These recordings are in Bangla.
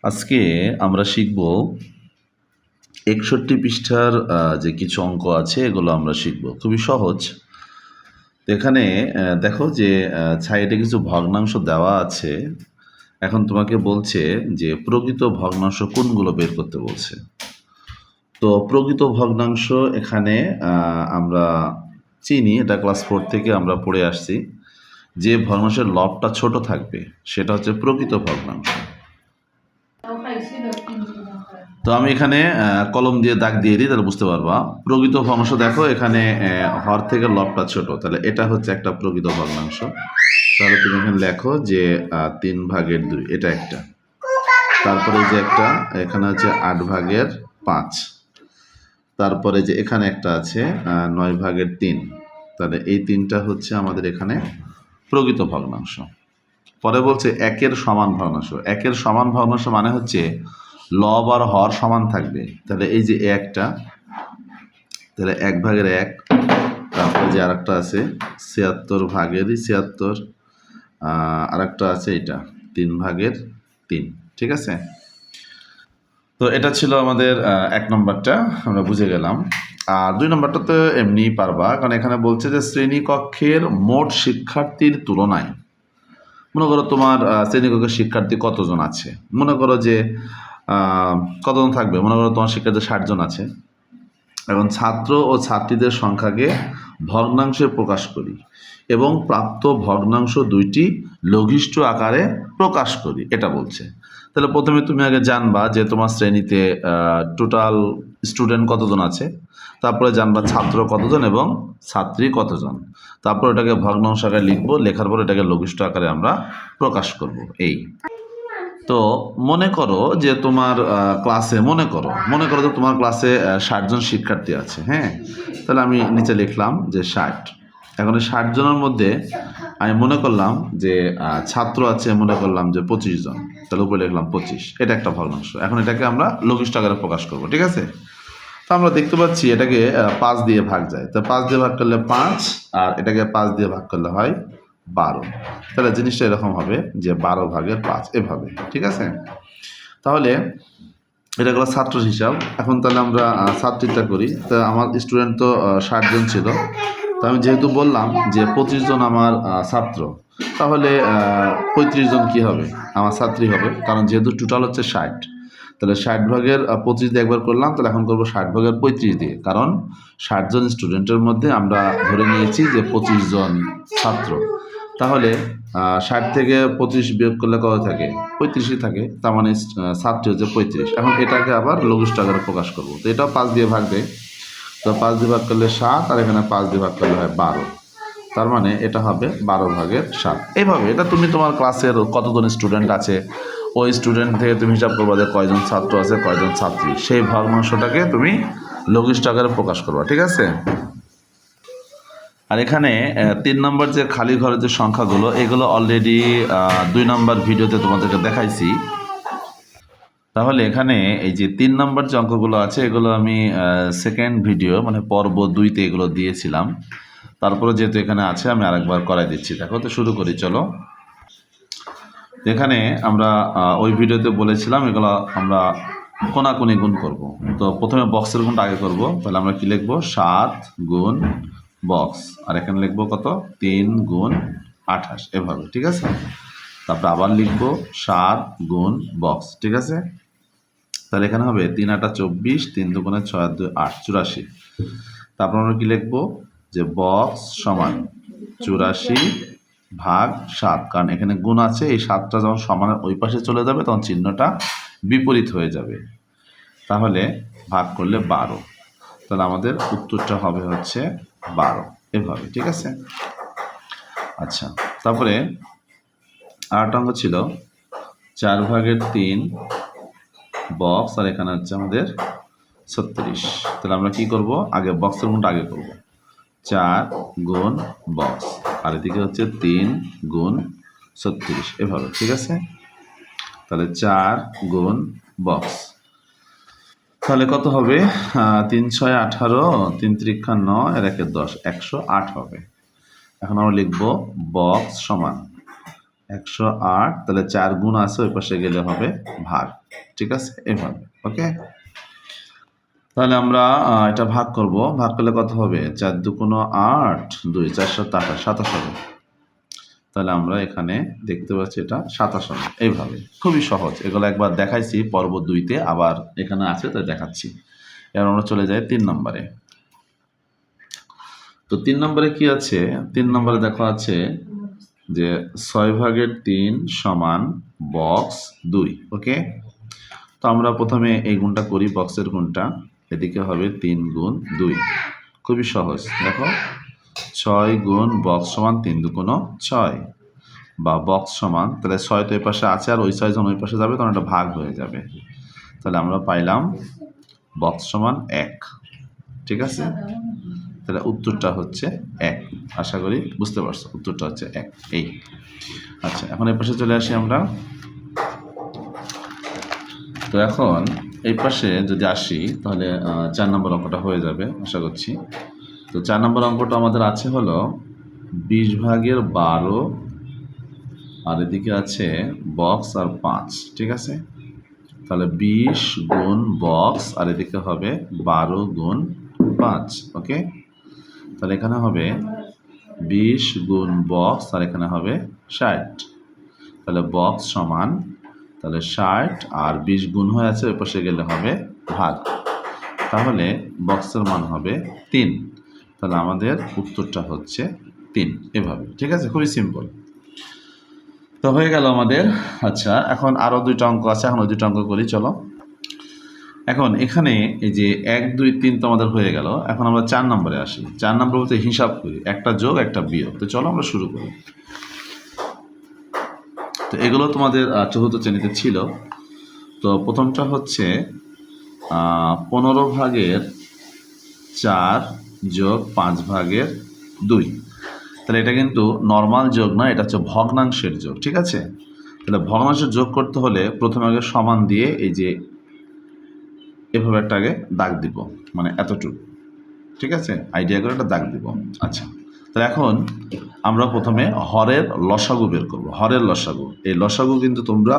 আজকে আমরা শিখব ৬১ পৃষ্ঠার যে কিছু অঙ্ক আছে এগুলো আমরা শিখব। খুবই সহজ। তো এখানে দেখো যে সাইডে কিছু ভগ্নাংশ দেওয়া আছে। এখন তোমাকে বলছে যে প্রকৃত ভগ্নাংশ কোনগুলো বের করতে বলছে। তো প্রকৃত ভগ্নাংশ এখানে আমরা চিনি, এটা ক্লাস 4 থেকে আমরা পড়ে আসছি। যে ভগ্নাংশের লবটা ছোট থাকবে সেটা হচ্ছে প্রকৃত ভগ্নাংশ। তো আমি এখানে কলম দিয়ে দাগ দিয়ে দিই, তাহলে বুঝতে পারবা। প্রকৃত ভগ্নাংশ দেখো এখানে হর থেকে লবটা ছোট, তাহলে এটা হচ্ছে একটা প্রকৃত ভগ্নাংশ। তাহলে তুমি এখানে লেখো যে 3/2, এটা একটা। তারপরে যে একটা এখানে হচ্ছে 8/5। তারপরে যে এখানে একটা আছে 9/3। তাহলে এই তিনটা হচ্ছে আমাদের এখানে প্রকৃত ভগ্নাংশ। পরে বলছে একের সমান ভগ্নাংশ। একের সমান ভগ্নাংশ মানে হচ্ছে লব আর হর সমান থাকবে। তাহলে এই যে একটা, তাহলে 1/1। তারপরে যে আরেকটা আছে 76/76। আরেকটা আছে এটা 3/3। ঠিক আছে। তো এটা ছিল আমাদের 1 নম্বরটা, আমরা বুঝে গেলাম। আর 2 নম্বরটা তো এমনিই পারবা, কারণ এখানে বলছে যে শ্রেণীকক্ষের মোট শিক্ষার্থীর তুলনায়, মনে করো তোমার শ্রেণীকক্ষের শিক্ষার্থী কতজন আছে, মনে করো যে কতজন থাকবে, মনে করো তোমার শিক্ষার্থী 60 জন আছে। এখন ছাত্র ও ছাত্রীদের সংখ্যাকে ভগ্নাংশে প্রকাশ করি এবং প্রাপ্ত ভগ্নাংশ দুইটি লঘিষ্ঠ আকারে প্রকাশ করি, এটা বলছে। তাহলে প্রথমে তুমি আগে জানবা যে তোমার শ্রেণীতে টোটাল স্টুডেন্ট কতজন আছে, তারপরে জানবা ছাত্র কতজন এবং ছাত্রী কতজন। তারপর এটাকে ভগ্নাংশ আকারে লিখবো, লেখার পর এটাকে লঘিষ্ঠ আকারে আমরা প্রকাশ করব। এই তো মনে করো যে তোমার ক্লাসে মনে করো যে তোমার ক্লাসে 60 জন শিক্ষার্থী আছে। হ্যাঁ, তাহলে আমি নিচে লিখলাম যে 60। এখন 60 জনের মধ্যে আমি মনে করলাম যে ছাত্র আছে, মনে করলাম যে 25 জন, তাহলে উপরে লিখলাম 25। এটা একটা ভগ্নাংশ। এখন এটাকে আমরা লঘিষ্ঠ আকারে প্রকাশ করব। ঠিক আছে। তো আমরা দেখতে পাচ্ছি এটাকে 5 দিয়ে ভাগ যায়। তো 5 দিয়ে ভাগ করলে 5, আর এটাকে 5 দিয়ে ভাগ করলে হয় 12। তাহলে জিনিসটা এরকম হবে যে 12/5 এভাবে। ঠিক আছে। তাহলে এটা গেল ছাত্র হিসাব। এখন তাহলে আমরা ছাত্রীটা করি। তা আমার স্টুডেন্ট তো 60 জন ছিল। তো আমি যেহেতু বললাম যে 25 জন আমার ছাত্র, তাহলে 35 জন কি হবে, আমার ছাত্রী হবে। কারণ যেহেতু টোটাল হচ্ছে 60, তাহলে 60/25 দিয়ে একবার করলাম, তাহলে এখন করবো 60/35 দিয়ে। কারণ 60 জন স্টুডেন্টের মধ্যে আমরা ধরে নিয়েছি যে 25 জন ছাত্র। তাহলে 60 থেকে 25 বিয়োগ করলে কত থাকে, 35ই থাকে। তার মানে ছাত্রী হচ্ছে 35। এখন এটাকে আবার লঘিষ্ঠ আকারে প্রকাশ করবো। তো এটাও 5 দিয়ে ভাগ দেয়। তো 5 দিয়ে ভাগ করলে 7, আর এখানে 5 দিয়ে ভাগ করলে হয় 12। তার মানে এটা হবে 12/7। এইভাবে এটা তুমি তোমার ক্লাসের কতজন স্টুডেন্ট আছে ওই স্টুডেন্ট থেকে তুমি হিসাব করবা যে কয়জন ছাত্র আছে কয়জন ছাত্রী, সেই ভগ্নাংশটাকে তুমি লঘিষ্ঠ আকারে প্রকাশ করবা। ঠিক আছে। আর এখানে 3 নম্বর যে খালি ঘরের যে সংখ্যাগুলো, এগুলো অলরেডি 2 নম্বর ভিডিওতে তোমাদেরকে দেখাইছি। তাহলে এখানে এই যে 3 নম্বর যে অঙ্কগুলো আছে, এগুলো আমি সেকেন্ড ভিডিও মানে পর্ব 2তে এগুলো দিয়েছিলাম। তারপরে যেহেতু এখানে আছে আমি আরেকবার করাই দিচ্ছি। দেখো, তো শুরু করি চলো। এখানে আমরা ওই ভিডিওতে বলেছিলাম এগুলো আমরা কোনাকুনি গুণ করব। তো প্রথমে বক্সের গুণটা আগে করব। তাহলে আমরা কি লিখবো, 7 গুণ বক্স, আর এখানে লিখবো কত, 3 গুণ 28 এভাবে। ঠিক আছে। তারপরে আবার লিখবো 7 গুণ বক্স। ঠিক আছে। তাহলে এখানে হবে 3 8 24, 3 2 6 2 8 84। তারপর আমরা কি লিখবো যে বক্স সমান 84/7, কারণ এখানে গুণ আছে। এই 7টা যখন সমানের ওই পাশে চলে যাবে তখন চিহ্নটা বিপরীত হয়ে যাবে। তাহলে ভাগ করলে 12। তাহলে আমাদের উত্তরটা হবে হচ্ছে 12 এভাবে। ঠিক আছে। আচ্ছা, তারপরে আরেকটা অঙ্ক ছিল 4/3 বক্স, আর এখানে হচ্ছে আমাদের 36। তাহলে আমরা কি করব, আগে বক্সের গুণটা আগে করব। 4 গুণ বক্স, আর এদিকে হচ্ছে 3 গুণ 36 এভাবে। ঠিক আছে। তাহলে 4 গুণ বক্স, তাহলে কত হবে, 3 6 18, 3 3 9, আর 1 10, 108 হবে। এখন আমরা লিখব বক্স সমান 108, তাহলে 4 গুণ আছে, ওই পাশে গেলে হবে ভাগ। ঠিক আছে, এভাবে। ওকে, তাহলে আমরা এটা ভাগ করব। ভাগ করলে কত হবে? 4 2 8, 2 4 7 28, 27 হবে। তাহলে আমরা এখানে দেখতে পাচ্ছি এটা 27 হবে। এইভাবে খুবই সহজ। এগুলো একবার দেখাইছি পর্ব 2-তে, আবার এখানে আছে তাই দেখাচ্ছি। এবার আমরা চলে যাই 3 নম্বরে। তো 3 নম্বরে কি আছে? 3 নম্বরে দেখো আছে যে 6/3 সমান বক্স 2। ওকে, তো আমরা প্রথমে এই গুণটা করি, বক্সের গুণটা। এদিকে হবে 3 গুণ 2, খুবই সহজ। দেখো 6 গুণ বক্স সমান 3 2 6, বা বক্স সমান, তাহলে 6 তো এই পাশে আছে, আর ওই 6 যখন ওই পাশে যাবে তখন এটা ভাগ হয়ে যাবে। তাহলে আমরা পাইলাম বক্স সমান 1। ঠিক আছে, তাহলে উত্তরটা হচ্ছে 1। আশা করি বুঝতে পারছো, উত্তরটা হচ্ছে 1। এই আচ্ছা, এখন এই পাশে চলে আসি আমরা। তো এখন এই পাশে যদি আসি তাহলে 4 নম্বর অঙ্কটা হয়ে যাবে আশা করছি। তো 4 নম্বর অঙ্কটা আমাদের আছে হলো 20/12, আর এদিকে আছে বক্স আর 5। ঠিক আছে, তাহলে 20 গুণ বক্স, আর এদিকে হবে 12 গুণ 5। ওকে, তাহলে এখানে হবে 20 গুণ বক্স, আর এখানে হবে 60। তাহলে বক্স সমান, তাহলে 60 আর 20 গুণ হয়ে আছে, ওই পাশে গেলে হবে ভাগ। তাহলে বক্সের মান হবে 3। তাহলে আমাদের উত্তরটা হচ্ছে 3। এভাবে। ঠিক আছে, খুবই সিম্পল। তো হয়ে গেল আমাদের। আচ্ছা, এখন আরও 2টা অঙ্ক আছে, এখন ওই 2টা অঙ্ক করি, চলো। এখন এখানে এই যে 1 2 3 তো আমাদের হয়ে গেল। এখন আমরা 4 নম্বরে আসি। 4 নম্বর বলতে হিসাব করি, একটা যোগ একটা বিয়োগ। তো চলো আমরা শুরু করি। তো এগুলো তোমাদের 4র্থ শ্রেণীতে ছিল। তো প্রথমটা হচ্ছে 15/4 যোগ 5/2। তাহলে এটা কিন্তু নর্মাল যোগ না, এটা হচ্ছে ভগ্নাংশের যোগ। ঠিক আছে, তাহলে ভগ্নাংশের যোগ করতে হলে প্রথমে আগে সমান দিয়ে এই যে এভাবে একটা আগে দাগ দিব, মানে এতটুকু। ঠিক আছে, আইডিয়া করে একটা দাগ দিব। আচ্ছা, তাহলে এখন আমরা প্রথমে হরের লসাগু বের করব। হরের লসাগু, এই লসাগু কিন্তু তোমরা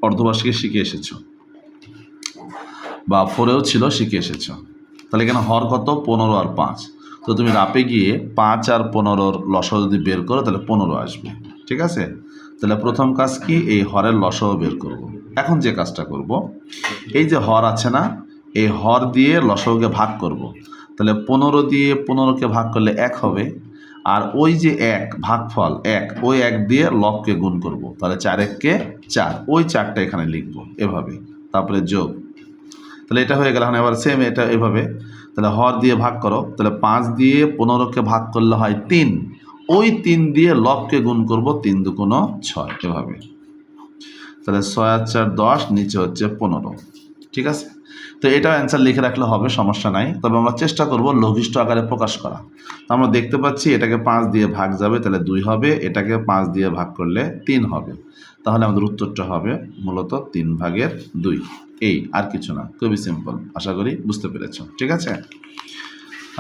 অর্ধবার্ষিকে শিখে এসেছো, বা 4এও ছিল, শিখে এসেছো। তাহলে এখানে হর কত? 15 আর 5। তো তুমি রাপে গিয়ে 5 আর 15-র লসাগু যদি বের করো তাহলে 15 আসবে। ঠিক আছে, তাহলে প্রথম কাজ কি? এই হরের লসাগু বের করব। এখন যে কাজটা করব, এই যে হর আছে না, এই হর দিয়ে লসাগুকে ভাগ করব। তাহলে 15 দিয়ে 15কে ভাগ করলে 1 হবে, আর ওই যে 1 ভাগফল 1, ওই 1 দিয়ে লবকে গুণ করব। তাহলে 4 1 4, ওই 4টা এখানে লিখব এভাবে, তারপরে যোগ। তাহলে এটা হয়ে গেল। এখন এবার সেম এটা এভাবে, তাহলে হর দিয়ে ভাগ করো। তাহলে 5 দিয়ে 15কে ভাগ করলে হয় 3, ওই 3 দিয়ে লবকে গুণ করব, 3 2 6, এভাবে। তাহলে 6 আর 4 10, নিচে হচ্ছে 15। ঠিক আছে, তো এটা অ্যান্সার লিখে রাখলে হবে, সমস্যা নাই। তবে আমরা চেষ্টা করব লঘিষ্ঠ আকারে প্রকাশ করা। তো আমরা দেখতে পাচ্ছি এটাকে 5 দিয়ে ভাগ যাবে, তাহলে 2 হবে। এটাকে 5 দিয়ে ভাগ করলে 3 হবে। তাহলে আমাদের উত্তরটা হবে মূলত 3/2। এই, আর কিছু না, খুবই সিম্পল। আশা করি বুঝতে পেরেছ। ঠিক আছে,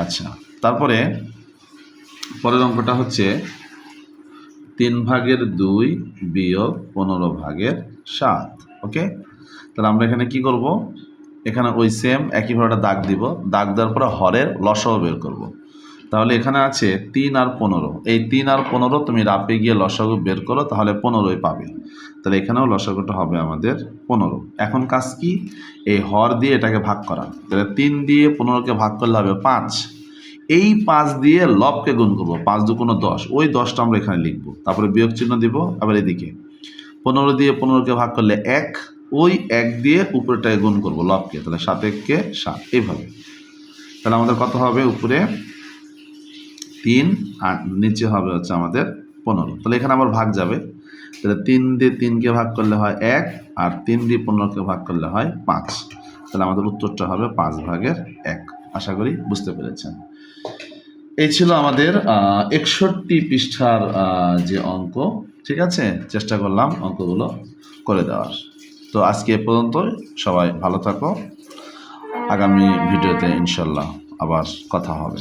আচ্ছা, তারপরে পরের অঙ্কটা হচ্ছে 3/2 বিয়োগ 15/7। ওকে, তাহলে আমরা এখানে কি করব? এখানে ওই সেম একইভাবে একটা দাগ দিব। দাগ দেওয়ার পরে হরের লসাগু বের করব। তাহলে এখানে আছে 3 আর 15। এই 3 আর 15 তুমি রাপে গিয়ে লসাগু বের করো, তাহলে 15ই পাবে। তাহলে এখানেও লসাগুটা হবে আমাদের 15। এখন কাজ কি? এই হর দিয়ে এটাকে ভাগ করা। তাহলে 3 দিয়ে 15কে ভাগ করলে হবে 5। এই 5 দিয়ে লবকে গুণ করবো, 5 2 10, ওই 10টা আমরা এখানে লিখবো, তারপরে বিয়োগ চিহ্ন দিব। আবার এদিকে 15 দিয়ে 15কে ভাগ করলে 1, ওই 1 দিয়ে উপরেটাকে গুণ করবো লবকে, তাহলে 7 1 7, এইভাবে। তাহলে আমাদের কত হবে? উপরে 3 আর নিচে হবে হচ্ছে আমাদের 15। তাহলে এখানে আবার ভাগ যাবে। তাহলে 3 দিয়ে 3কে ভাগ করলে হয় 1, আর 3 দিয়ে 15কে ভাগ করলে হয় 5। তাহলে আমাদের উত্তরটা হবে 5/1। আশা করি বুঝতে পেরেছেন। এই ছিল আমাদের 61 পৃষ্ঠার যে অঙ্ক। ঠিক আছে, চেষ্টা করলাম অঙ্কগুলো করে দেওয়ার। তো আজকে এ পর্যন্ত। সবাই ভালো থাকো। আগামী ভিডিওতে ইনশাল্লাহ আবার কথা হবে।